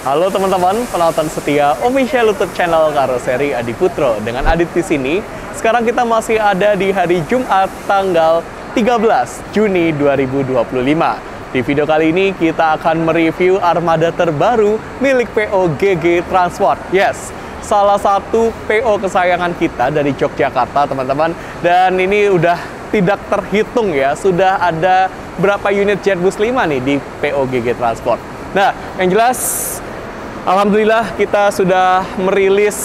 Halo teman-teman, penonton setia official YouTube channel Karoseri Adi Putro. Dengan Adit di sini. Sekarang kita masih ada di hari Jumat tanggal 13 Juni 2025. Di video kali ini kita akan mereview armada terbaru milik PO GG Transport. Yes, salah satu PO kesayangan kita dari Yogyakarta, teman-teman. Dan ini udah tidak terhitung ya, sudah ada berapa unit JetBus 5 nih di PO GG Transport. Nah, yang jelas alhamdulillah kita sudah merilis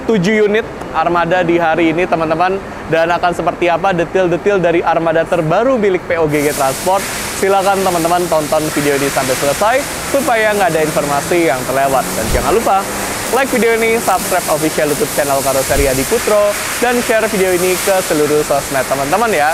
7 unit armada di hari ini, teman-teman. Dan akan seperti apa detail-detail dari armada terbaru milik PO GG Transport, silakan teman-teman tonton video ini sampai selesai supaya nggak ada informasi yang terlewat. Dan jangan lupa like video ini, subscribe official YouTube channel Karoseri Adi Putro, dan share video ini ke seluruh sosmed teman-teman ya.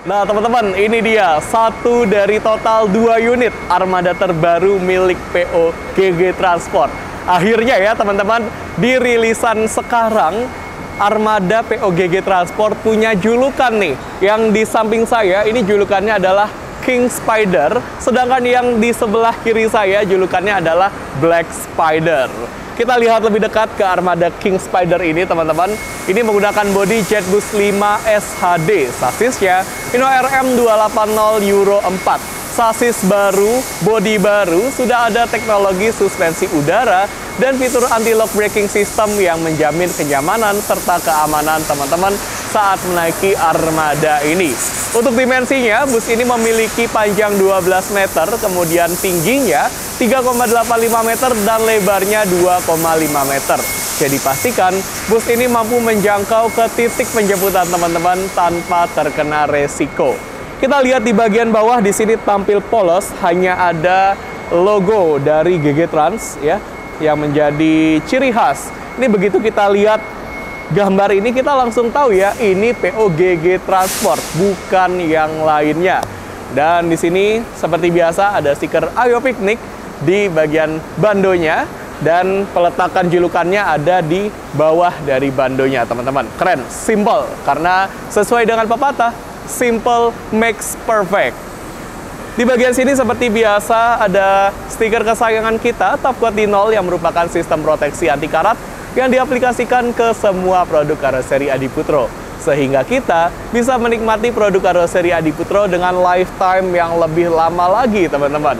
Nah teman-teman, ini dia satu dari total 2 unit armada terbaru milik PO GG Transport. Akhirnya ya teman-teman, di rilisan sekarang armada PO GG Transport punya julukan nih. Yang di samping saya ini julukannya adalah King Spider, sedangkan yang di sebelah kiri saya julukannya adalah Black Spider. Kita lihat lebih dekat ke armada King Spider ini, teman-teman. Ini menggunakan bodi JetBus 5 SHD. Sasisnya Hino RM280 Euro 4. Sasis baru, bodi baru, sudah ada teknologi suspensi udara dan fitur anti-lock braking system yang menjamin kenyamanan serta keamanan teman-teman saat menaiki armada ini. Untuk dimensinya, bus ini memiliki panjang 12 meter, kemudian tingginya 3,85 meter dan lebarnya 2,5 meter. Jadi pastikan bus ini mampu menjangkau ke titik penjemputan teman-teman tanpa terkena resiko. Kita lihat di bagian bawah, di sini tampil polos, hanya ada logo dari GG Trans ya yang menjadi ciri khas. Ini begitu kita lihat gambar ini, kita langsung tahu ya, ini PO GG Transport, bukan yang lainnya. Dan di sini seperti biasa ada stiker Ayo Piknik di bagian bandonya, dan peletakan julukannya ada di bawah dari bandonya, teman-teman. Keren, simple, karena sesuai dengan pepatah, simple makes perfect. Di bagian sini seperti biasa ada stiker kesayangan kita, Top Coat D0, yang merupakan sistem proteksi anti karat yang diaplikasikan ke semua produk Karoseri Adi Putro, sehingga kita bisa menikmati produk Karoseri Adi Putro dengan lifetime yang lebih lama lagi, teman-teman.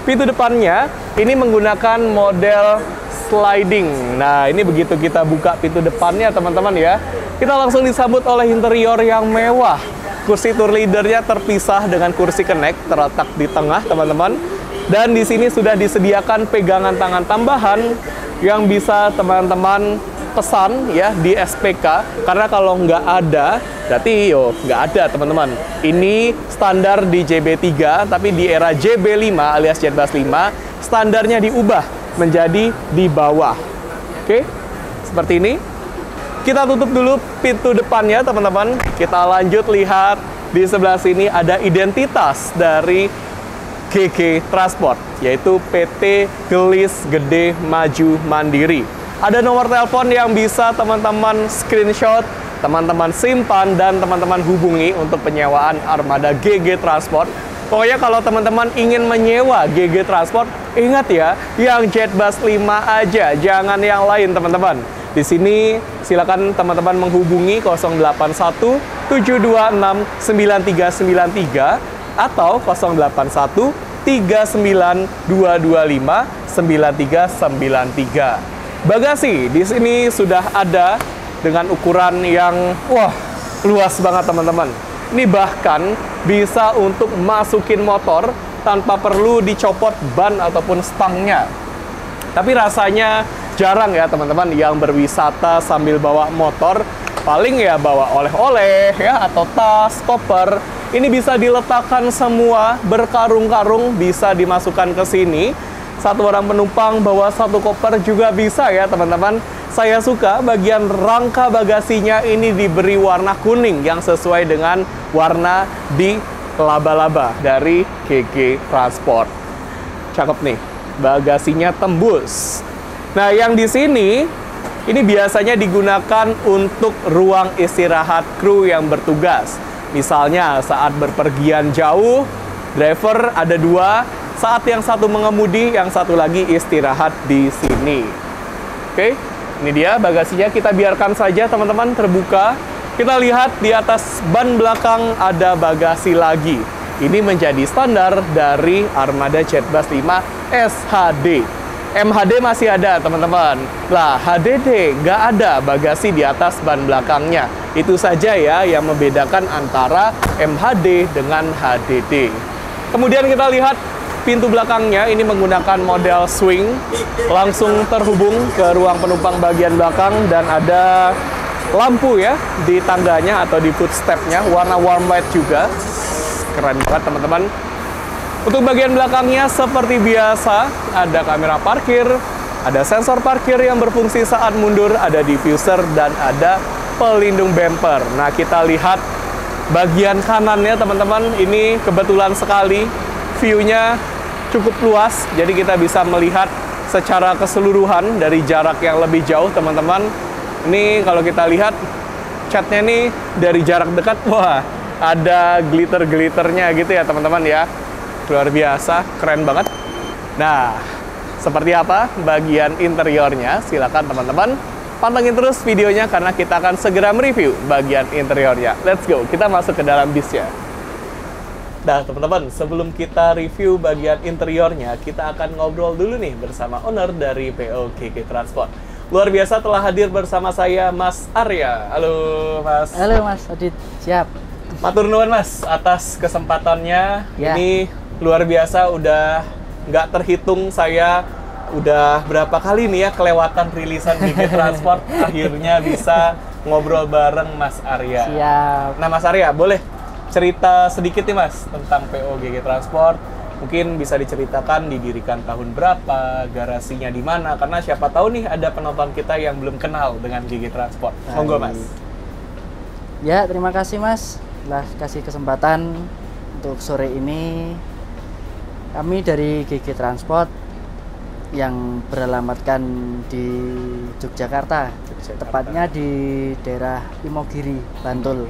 Pintu depannya ini menggunakan model sliding. Nah, ini begitu kita buka pintu depannya, teman-teman ya, kita langsung disambut oleh interior yang mewah. Kursi tour leadernya terpisah dengan kursi connect, terletak di tengah, teman-teman. Dan di sini sudah disediakan pegangan tangan tambahan yang bisa teman-teman pesan ya di SPK. Karena kalau nggak ada, berarti nggak ada, teman-teman. Ini standar di JB3, tapi di era JB5 alias JetBus 5, standarnya diubah menjadi di bawah. Oke, seperti ini. Kita tutup dulu pintu depannya, teman-teman. Kita lanjut lihat di sebelah sini ada identitas dari GG Transport, yaitu PT Gelis Gede Maju Mandiri. Ada nomor telepon yang bisa teman-teman screenshot, teman-teman simpan, dan teman-teman hubungi untuk penyewaan armada GG Transport. Pokoknya kalau teman-teman ingin menyewa GG Transport, ingat ya, yang JetBus 5 aja, jangan yang lain, teman-teman. Di sini silakan teman-teman menghubungi 081 726 9393 atau 081 39 225 9393. Bagasi di sini sudah ada dengan ukuran yang luas banget teman-teman. Ini bahkan bisa untuk masukin motor tanpa perlu dicopot ban ataupun stangnya. Tapi rasanya jarang ya teman-teman yang berwisata sambil bawa motor. Paling ya bawa oleh-oleh ya, atau tas, koper. Ini bisa diletakkan semua, berkarung-karung bisa dimasukkan ke sini. Satu orang penumpang bawa satu koper juga bisa ya teman-teman. Saya suka bagian rangka bagasinya ini diberi warna kuning yang sesuai dengan warna di laba-laba dari GG Transport. Cakep nih, bagasinya tembus. Nah, yang di sini ini biasanya digunakan untuk ruang istirahat kru yang bertugas. Misalnya saat berpergian jauh, driver ada dua, saat yang satu mengemudi, yang satu lagi istirahat di sini. Oke, ini dia bagasinya, kita biarkan saja teman-teman terbuka. Kita lihat di atas ban belakang ada bagasi lagi. Ini menjadi standar dari Armada Jetbus 5 SHD. MHD masih ada teman-teman. Lah, HDD nggak ada bagasi di atas ban belakangnya. Itu saja ya yang membedakan antara MHD dengan HDD. Kemudian kita lihat pintu belakangnya ini menggunakan model swing, langsung terhubung ke ruang penumpang bagian belakang dan ada lampu ya di tangganya atau di footstepnya, warna warm white juga. Keren banget teman-teman. Untuk bagian belakangnya seperti biasa, ada kamera parkir, ada sensor parkir yang berfungsi saat mundur, ada diffuser, dan ada pelindung bumper. Nah, kita lihat bagian kanannya teman-teman, ini kebetulan sekali view-nya cukup luas, jadi kita bisa melihat secara keseluruhan dari jarak yang lebih jauh teman-teman. Ini kalau kita lihat catnya nih dari jarak dekat, wah ada glitter-glitternya gitu ya teman-teman ya. Luar biasa, keren banget. Nah, seperti apa bagian interiornya? Silakan teman-teman pantengin terus videonya karena kita akan segera mereview bagian interiornya. Let's go, kita masuk ke dalam bisnya. Nah, teman-teman, sebelum kita review bagian interiornya, kita akan ngobrol dulu nih bersama owner dari PO GG Transport. Luar biasa telah hadir bersama saya, Mas Arya. Halo, Mas. Halo, Mas Adit. Siap. Matur nuwun, Mas, atas kesempatannya. Ya. Ini luar biasa, udah nggak terhitung saya udah berapa kali nih ya kelewatan rilisan GG Transport. Akhirnya bisa ngobrol bareng Mas Arya. Siap. Nah, Mas Arya, boleh cerita sedikit nih Mas tentang PO GG Transport. Mungkin bisa diceritakan didirikan tahun berapa, garasinya di mana, karena siapa tahu nih ada penonton kita yang belum kenal dengan GG Transport. Monggo Mas. Ya, terima kasih Mas telah kasih kesempatan untuk sore ini. Kami dari GG Transport yang beralamatkan di Yogyakarta, tepatnya di daerah Imogiri, Bantul.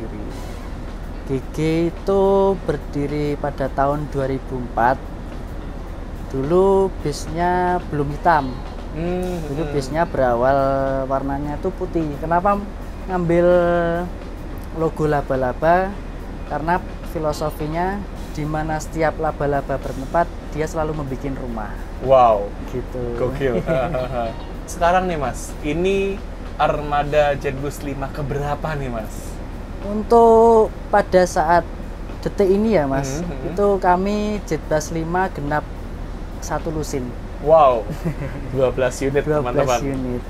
GG itu berdiri pada tahun 2004. Dulu bisnya belum hitam. Dulu bisnya berawal warnanya itu putih. Kenapa ngambil logo laba-laba? Karena filosofinya di mana setiap laba-laba bertempat, dia selalu membuat rumah. Wow, Gitu. gokil. Sekarang nih Mas, ini Armada Jetbus 5 keberapa nih Mas? Untuk pada saat detik ini ya Mas, itu kami Jetbus 5 genap 1 lusin. Wow, 12 unit 12 teman-teman. unit.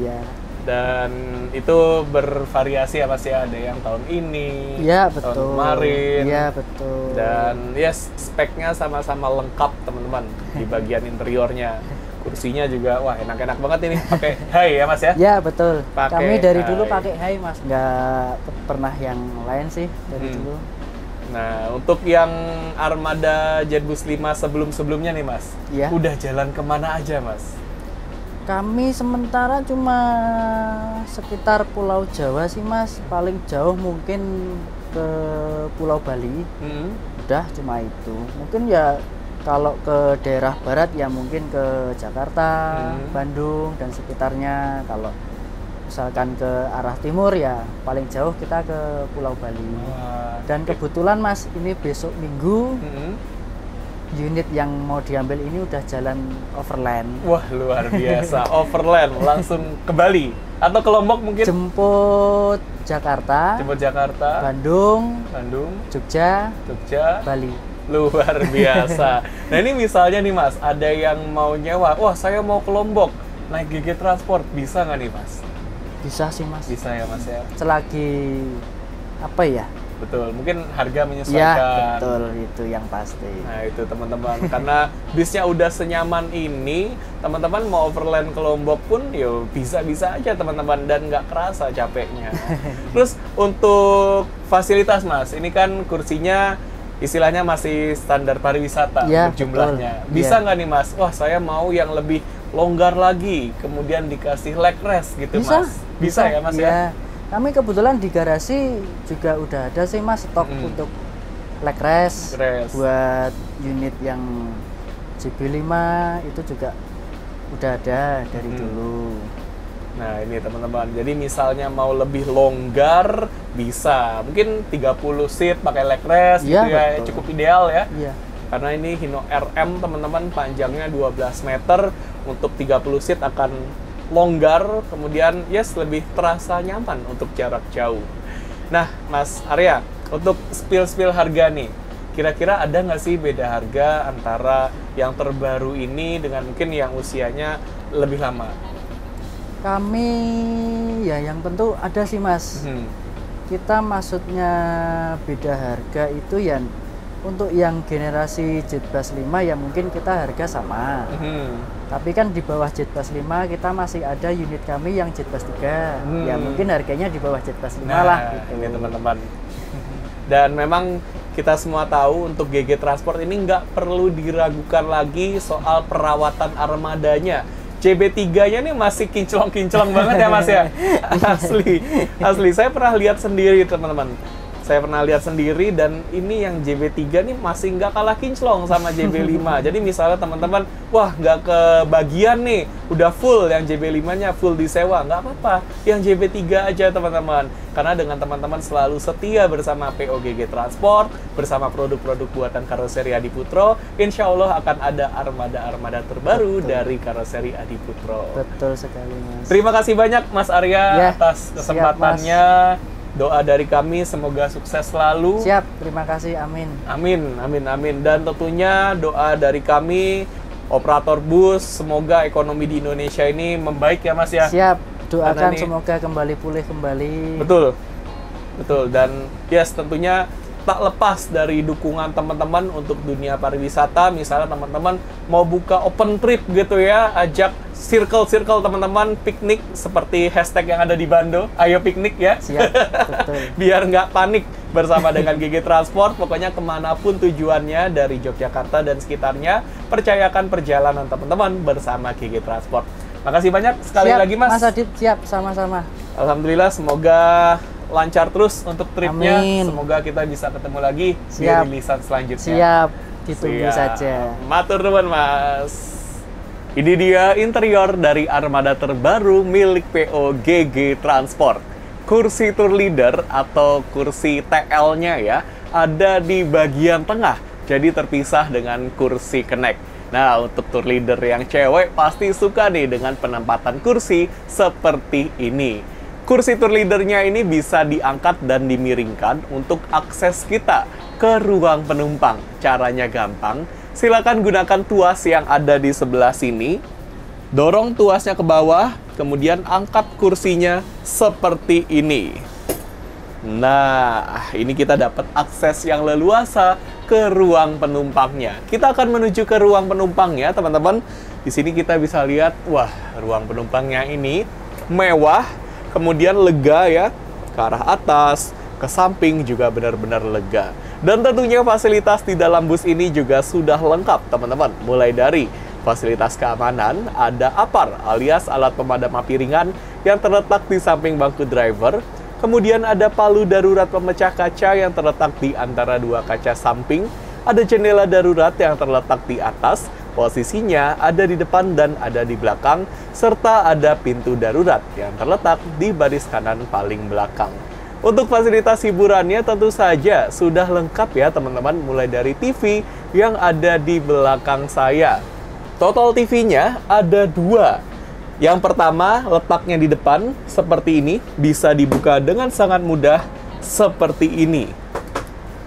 Iya. Dan itu bervariasi ya Mas ya, ada yang tahun ini, Iya, tahun betul. kemarin. Iya, betul. Dan ya speknya sama-sama lengkap teman-teman di bagian interiornya. Kursinya juga wah enak-enak banget ini, pakai hai ya Mas ya. Ya, betul. Pakai Kami dari hai. dulu pakai hai Mas, nggak pernah yang lain sih dari dulu. Nah, untuk yang Armada Jetbus 5 sebelum-sebelumnya nih Mas, Iya. udah jalan kemana aja Mas? Kami sementara cuma sekitar Pulau Jawa sih Mas, paling jauh mungkin ke Pulau Bali. Udah cuma itu. Mungkin ya kalau ke daerah barat ya mungkin ke Jakarta, Bandung dan sekitarnya. Kalau misalkan ke arah timur ya paling jauh kita ke Pulau Bali. Wah, Dan kebetulan Mas ini besok Minggu unit yang mau diambil ini udah jalan overland. Wah, luar biasa. Overland langsung ke Bali atau ke Lombok mungkin? Jemput Jakarta, Jemput Jakarta, Bandung, Jogja, Bali. Luar biasa. Nah, ini misalnya nih Mas, ada yang mau nyewa, wah saya mau ke Lombok, naik GG Transport, bisa nggak nih Mas? Bisa sih Mas. Bisa ya Mas ya? Selagi apa ya? Betul, mungkin harga menyesuaikan. Ya, betul, itu yang pasti. Nah, itu teman-teman, karena bisnya udah senyaman ini, teman-teman mau overland ke Lombok pun, yo bisa-bisa aja teman-teman, dan nggak kerasa capeknya. Terus untuk fasilitas Mas, ini kan kursinya istilahnya masih standar pariwisata ya, jumlahnya. betul. Bisa ya. nggak nih Mas? Wah, saya mau yang lebih longgar lagi, kemudian dikasih leg rest gitu Bisa, Mas. Bisa ya Mas ya? Kami kebetulan di garasi juga udah ada sih Mas stok untuk leg rest buat unit yang JB5 itu juga udah ada dari dulu. Nah, ini teman-teman. Jadi misalnya mau lebih longgar bisa. Mungkin 30 seat pakai leg rest gitu ya, betul. cukup ideal ya. Iya. Karena ini Hino RM teman-teman, panjangnya 12 meter, untuk 30 seat akan longgar, kemudian lebih terasa nyaman untuk jarak jauh. Nah, Mas Arya, untuk spill harga nih, kira-kira ada nggak sih beda harga antara yang terbaru ini dengan mungkin yang usianya lebih lama? Kami ya yang tentu ada sih Mas. Kita maksudnya beda harga itu ya untuk yang generasi Jetbus 5 ya mungkin kita harga sama. Tapi kan di bawah Jetbus 5 kita masih ada unit kami yang Jetbus 3. Ya mungkin harganya di bawah Jetbus 5 lah gitu. Ini teman-teman. Dan memang kita semua tahu untuk GG Transport ini nggak perlu diragukan lagi soal perawatan armadanya. JB3-nya nih masih kinclong-kinclong banget ya Mas ya. Asli. Saya pernah lihat sendiri teman-teman. Dan ini yang JB3 nih masih nggak kalah kinclong sama JB5. Jadi misalnya teman-teman, wah nggak kebagian nih, udah full yang JB5-nya full disewa, nggak apa-apa. Yang JB3 aja teman-teman. Karena dengan teman-teman selalu setia bersama POGG Transport, bersama produk-produk buatan karoseri Adiputro, insya Allah akan ada armada-armada terbaru dari karoseri Adiputro. Betul sekali Mas. Terima kasih banyak Mas Arya atas kesempatannya. Siap, Mas. Doa dari kami semoga sukses selalu. Siap, terima kasih, amin. Amin. Dan tentunya doa dari kami, operator bus, semoga ekonomi di Indonesia ini membaik ya Mas ya. Siap, doakan semoga pulih kembali. Betul. Dan tentunya tak lepas dari dukungan teman-teman untuk dunia pariwisata. Misalnya teman-teman mau buka open trip gitu ya, ajak circle teman-teman piknik seperti hashtag yang ada di Bando, ayo piknik ya. Siap, betul. Biar nggak panik bersama dengan GG Transport, pokoknya kemanapun tujuannya dari Yogyakarta dan sekitarnya, percayakan perjalanan teman-teman bersama GG Transport. Makasih banyak sekali lagi Mas. Mas Adit, siap, sama-sama. Alhamdulillah, semoga lancar terus untuk tripnya. Amin. Semoga kita bisa ketemu lagi di rilisan selanjutnya. Siap, ditunggu saja. Matur nuwun Mas. Ini dia interior dari armada terbaru milik POGG Transport. Kursi tour leader atau kursi TL-nya ya ada di bagian tengah, jadi terpisah dengan kursi connect. Nah, untuk tour leader yang cewek pasti suka nih dengan penempatan kursi seperti ini. Kursi tour leadernya ini bisa diangkat dan dimiringkan untuk akses kita ke ruang penumpang. Caranya gampang, silakan gunakan tuas yang ada di sebelah sini. Dorong tuasnya ke bawah, kemudian angkat kursinya seperti ini. Nah, ini kita dapat akses yang leluasa ke ruang penumpangnya. Kita akan menuju ke ruang penumpangnya, teman-teman. Di sini kita bisa lihat, wah, ruang penumpangnya ini mewah, kemudian lega ya, ke arah atas, ke samping juga benar-benar lega. Dan tentunya fasilitas di dalam bus ini juga sudah lengkap, teman-teman. Mulai dari fasilitas keamanan, ada APAR alias alat pemadam api ringan yang terletak di samping bangku driver. Kemudian ada palu darurat pemecah kaca yang terletak di antara dua kaca samping. Ada jendela darurat yang terletak di atas. Posisinya ada di depan dan ada di belakang, serta ada pintu darurat yang terletak di baris kanan paling belakang. Untuk fasilitas hiburannya tentu saja sudah lengkap ya teman-teman, mulai dari TV yang ada di belakang saya. Total TV-nya ada 2. Yang pertama letaknya di depan seperti ini, bisa dibuka dengan sangat mudah seperti ini.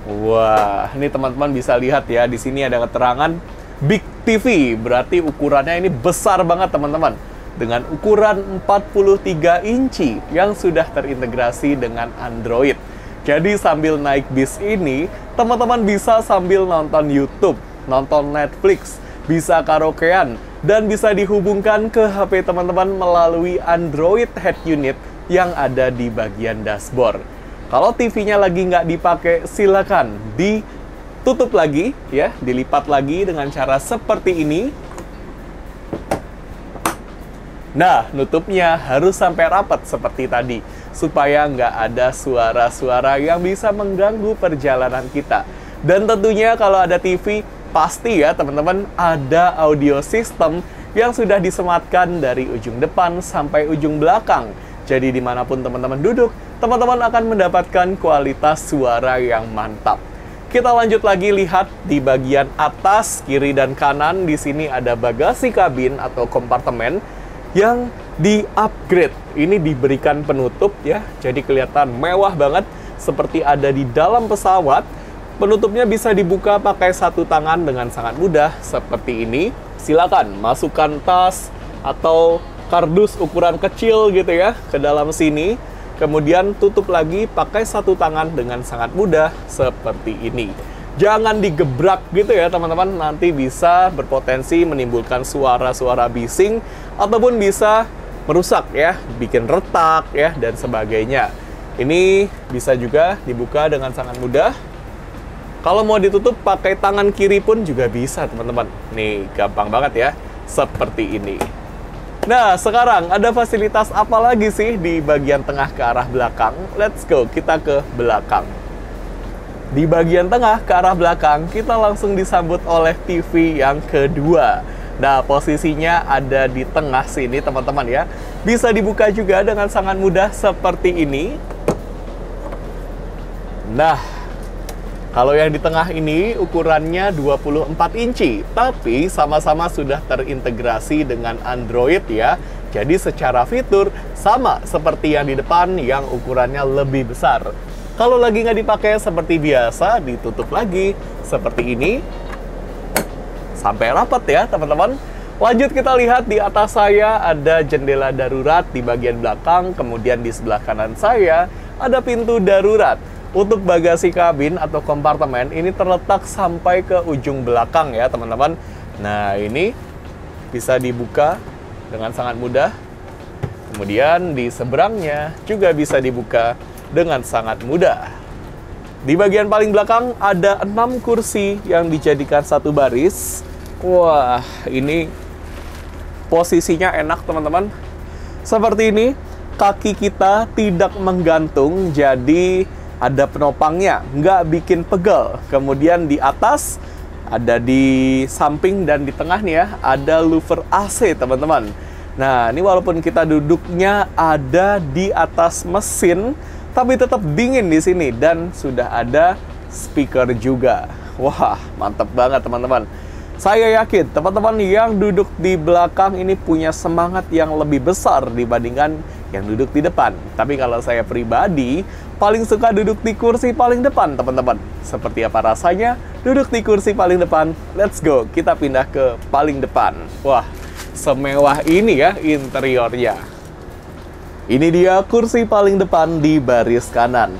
Wah, ini teman-teman bisa lihat ya, di sini ada keterangan Big TV, berarti ukurannya ini besar banget teman-teman. Dengan ukuran 43 inci yang sudah terintegrasi dengan Android. Jadi sambil naik bis ini, teman-teman bisa sambil nonton YouTube, nonton Netflix, bisa karaokean, dan bisa dihubungkan ke HP teman-teman melalui Android Head Unit yang ada di bagian dashboard. Kalau TV-nya lagi nggak dipakai, silakan ditutup lagi, ya, dilipat lagi dengan cara seperti ini. Nah, nutupnya harus sampai rapat seperti tadi, supaya nggak ada suara-suara yang bisa mengganggu perjalanan kita. Dan tentunya kalau ada TV, pasti ya teman-teman ada audio system yang sudah disematkan dari ujung depan sampai ujung belakang. Jadi dimanapun teman-teman duduk, teman-teman akan mendapatkan kualitas suara yang mantap. Kita lanjut lagi lihat di bagian atas, kiri dan kanan. Di sini ada bagasi kabin atau kompartemen yang di-upgrade. Ini diberikan penutup ya, jadi kelihatan mewah banget seperti ada di dalam pesawat. Penutupnya bisa dibuka pakai satu tangan dengan sangat mudah seperti ini. Silakan masukkan tas atau kardus ukuran kecil gitu ya ke dalam sini. Kemudian tutup lagi pakai satu tangan dengan sangat mudah seperti ini. Jangan digebrak gitu ya teman-teman, nanti bisa berpotensi menimbulkan suara-suara bising ataupun bisa merusak ya, bikin retak ya dan sebagainya. Ini bisa juga dibuka dengan sangat mudah. Kalau mau ditutup pakai tangan kiri pun juga bisa teman-teman. Nih, gampang banget ya, seperti ini. Nah, sekarang ada fasilitas apa lagi sih di bagian tengah ke arah belakang? Let's go, kita ke belakang. Di bagian tengah ke arah belakang, kita langsung disambut oleh TV yang kedua. Nah, posisinya ada di tengah sini teman-teman ya. Bisa dibuka juga dengan sangat mudah seperti ini. Nah, kalau yang di tengah ini ukurannya 24 inci, tapi sama-sama sudah terintegrasi dengan Android ya. Jadi secara fitur sama seperti yang di depan yang ukurannya lebih besar. Kalau lagi nggak dipakai seperti biasa, ditutup lagi seperti ini. Sampai rapat ya teman-teman. Lanjut kita lihat di atas saya ada jendela darurat di bagian belakang, kemudian di sebelah kanan saya ada pintu darurat. Untuk bagasi kabin atau kompartemen ini terletak sampai ke ujung belakang ya teman-teman. Nah, ini bisa dibuka dengan sangat mudah. Kemudian di seberangnya juga bisa dibuka dengan sangat mudah. Di bagian paling belakang ada 6 kursi yang dijadikan satu baris. Wah, ini posisinya enak teman-teman. Seperti ini, kaki kita tidak menggantung, jadi ada penopangnya, nggak bikin pegel. Kemudian di atas, ada di samping dan di tengah nih ya, ada louver AC teman-teman. Nah, ini walaupun kita duduknya ada di atas mesin, tapi tetap dingin di sini dan sudah ada speaker juga. Wah, mantap banget teman-teman. Saya yakin teman-teman yang duduk di belakang ini punya semangat yang lebih besar dibandingkan yang duduk di depan. Tapi kalau saya pribadi, paling suka duduk di kursi paling depan teman-teman. Seperti apa rasanya duduk di kursi paling depan? Let's go, kita pindah ke paling depan. Wah, semewah ini ya interiornya. Ini dia kursi paling depan di baris kanan.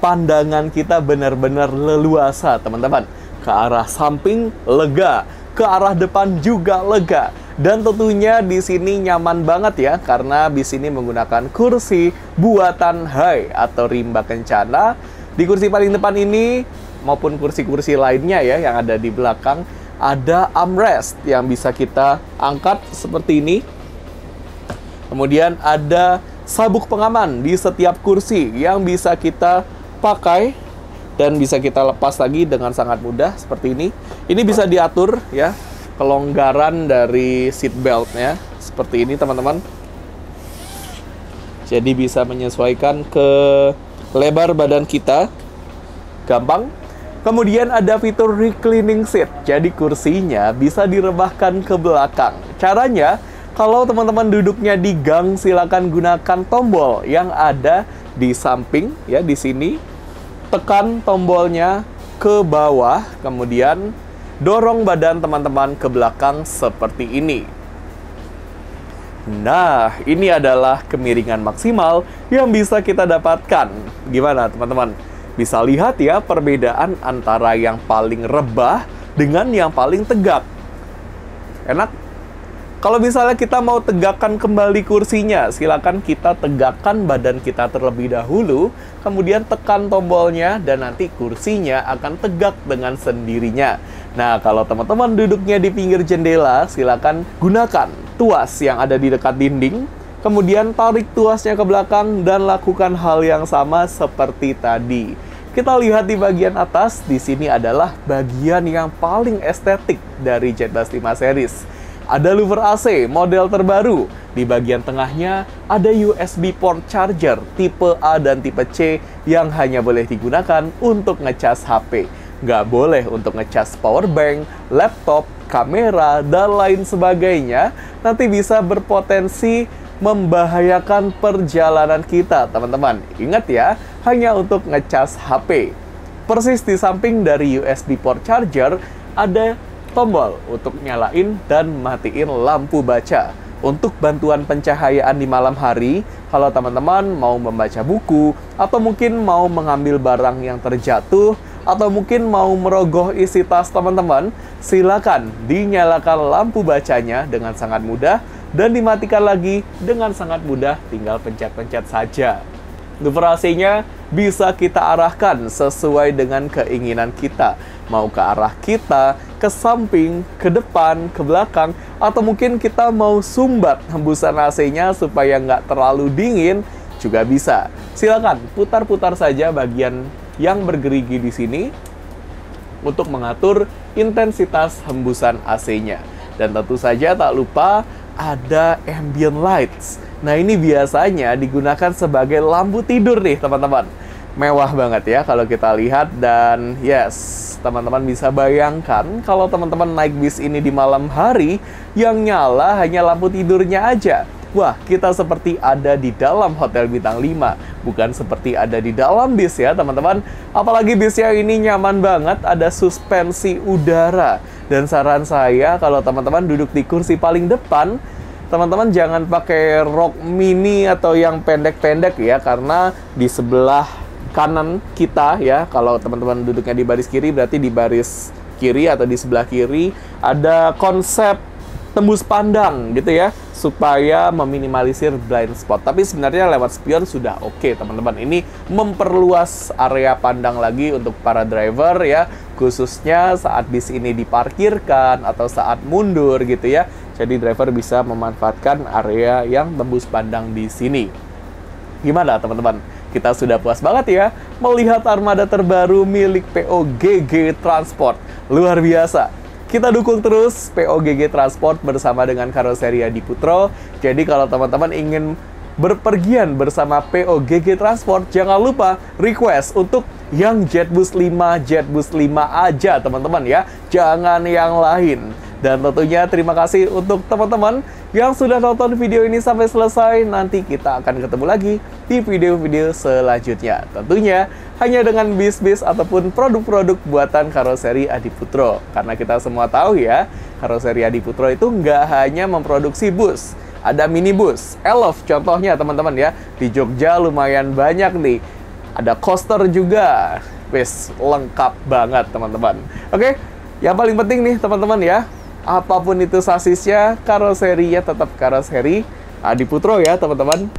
Pandangan kita benar-benar leluasa teman-teman. Ke arah samping lega, ke arah depan juga lega. Dan tentunya di sini nyaman banget ya, karena di sini menggunakan kursi buatan Hai atau rimba kencana. Di kursi paling depan ini maupun kursi-kursi lainnya ya yang ada di belakang, ada armrest yang bisa kita angkat seperti ini. Kemudian ada sabuk pengaman di setiap kursi yang bisa kita pakai dan bisa kita lepas lagi dengan sangat mudah seperti ini. Ini bisa diatur ya. kelonggaran dari seat belt-nya seperti ini teman-teman. Jadi bisa menyesuaikan ke lebar badan kita, gampang. Kemudian ada fitur reclining seat, jadi kursinya bisa direbahkan ke belakang. Caranya, kalau teman-teman duduknya di gang, silakan gunakan tombol yang ada di samping, ya di sini. Tekan tombolnya ke bawah, kemudian dorong badan teman-teman ke belakang seperti ini. Nah, ini adalah kemiringan maksimal yang bisa kita dapatkan. Gimana teman-teman? Bisa lihat ya perbedaan antara yang paling rebah dengan yang paling tegak. Enak? Kalau misalnya kita mau tegakkan kembali kursinya, silakan kita tegakkan badan kita terlebih dahulu, kemudian tekan tombolnya dan nanti kursinya akan tegak dengan sendirinya. Nah, kalau teman-teman duduknya di pinggir jendela, silakan gunakan tuas yang ada di dekat dinding, kemudian tarik tuasnya ke belakang dan lakukan hal yang sama seperti tadi. Kita lihat di bagian atas, di sini adalah bagian yang paling estetik dari Z-Bus 5 series. Ada louver AC model terbaru. Di bagian tengahnya ada USB port charger tipe A dan tipe C yang hanya boleh digunakan untuk ngecas HP. Nggak boleh untuk ngecas power bank, laptop, kamera, dan lain sebagainya. Nanti bisa berpotensi membahayakan perjalanan kita, teman-teman. Ingat ya, hanya untuk ngecas HP. Persis di samping dari USB port charger ada tombol untuk nyalain dan matiin lampu baca. Untuk bantuan pencahayaan di malam hari, kalau teman-teman mau membaca buku, atau mungkin mau mengambil barang yang terjatuh, atau mungkin mau merogoh isi tas teman-teman, silakan dinyalakan lampu bacanya dengan sangat mudah, dan dimatikan lagi dengan sangat mudah, tinggal pencet-pencet saja. Louver AC-nya bisa kita arahkan sesuai dengan keinginan kita. Mau ke arah kita, ke samping, ke depan, ke belakang, atau mungkin kita mau sumbat hembusan AC-nya supaya nggak terlalu dingin, juga bisa. Silakan putar-putar saja bagian yang bergerigi di sini untuk mengatur intensitas hembusan AC-nya. Dan tentu saja tak lupa ada ambient lights. Nah, ini biasanya digunakan sebagai lampu tidur nih, teman-teman. Mewah banget ya kalau kita lihat, dan yes, teman-teman bisa bayangkan kalau teman-teman naik bis ini di malam hari, yang nyala hanya lampu tidurnya aja. Wah, kita seperti ada di dalam hotel bintang 5, bukan seperti ada di dalam bis ya, teman-teman. Apalagi bisnya ini nyaman banget, ada suspensi udara. Dan saran saya, kalau teman-teman duduk di kursi paling depan, teman-teman jangan pakai rok mini atau yang pendek-pendek ya, karena di sebelah kanan kita ya, kalau teman-teman duduknya di baris kiri, berarti di baris kiri atau di sebelah kiri ada konsep tembus pandang gitu ya, supaya meminimalisir blind spot. Tapi sebenarnya lewat spion sudah oke, teman-teman. Ini memperluas area pandang lagi untuk para driver ya, khususnya saat bis ini diparkirkan atau saat mundur gitu ya. Jadi driver bisa memanfaatkan area yang tembus pandang di sini. Gimana teman-teman? Kita sudah puas banget ya melihat armada terbaru milik POGG Transport. Luar biasa. Kita dukung terus POGG Transport bersama dengan Karoseri Adiputro. Jadi kalau teman-teman ingin berpergian bersama POGG Transport, jangan lupa request untuk yang JetBus 5 aja teman-teman ya. Jangan yang lain. Dan tentunya terima kasih untuk teman-teman yang sudah nonton video ini sampai selesai. Nanti kita akan ketemu lagi di video-video selanjutnya. Tentunya hanya dengan bis-bis ataupun produk-produk buatan Karoseri Adiputro. Karena kita semua tahu ya, Karoseri Adiputro itu nggak hanya memproduksi bus. Ada minibus, Elov contohnya teman-teman ya. Di Jogja lumayan banyak nih. Ada coaster juga. Wes, lengkap banget teman-teman. Oke, yang paling penting nih teman-teman ya, apapun itu sasisnya, karoserinya tetap Karoseri Adiputro ya teman-teman.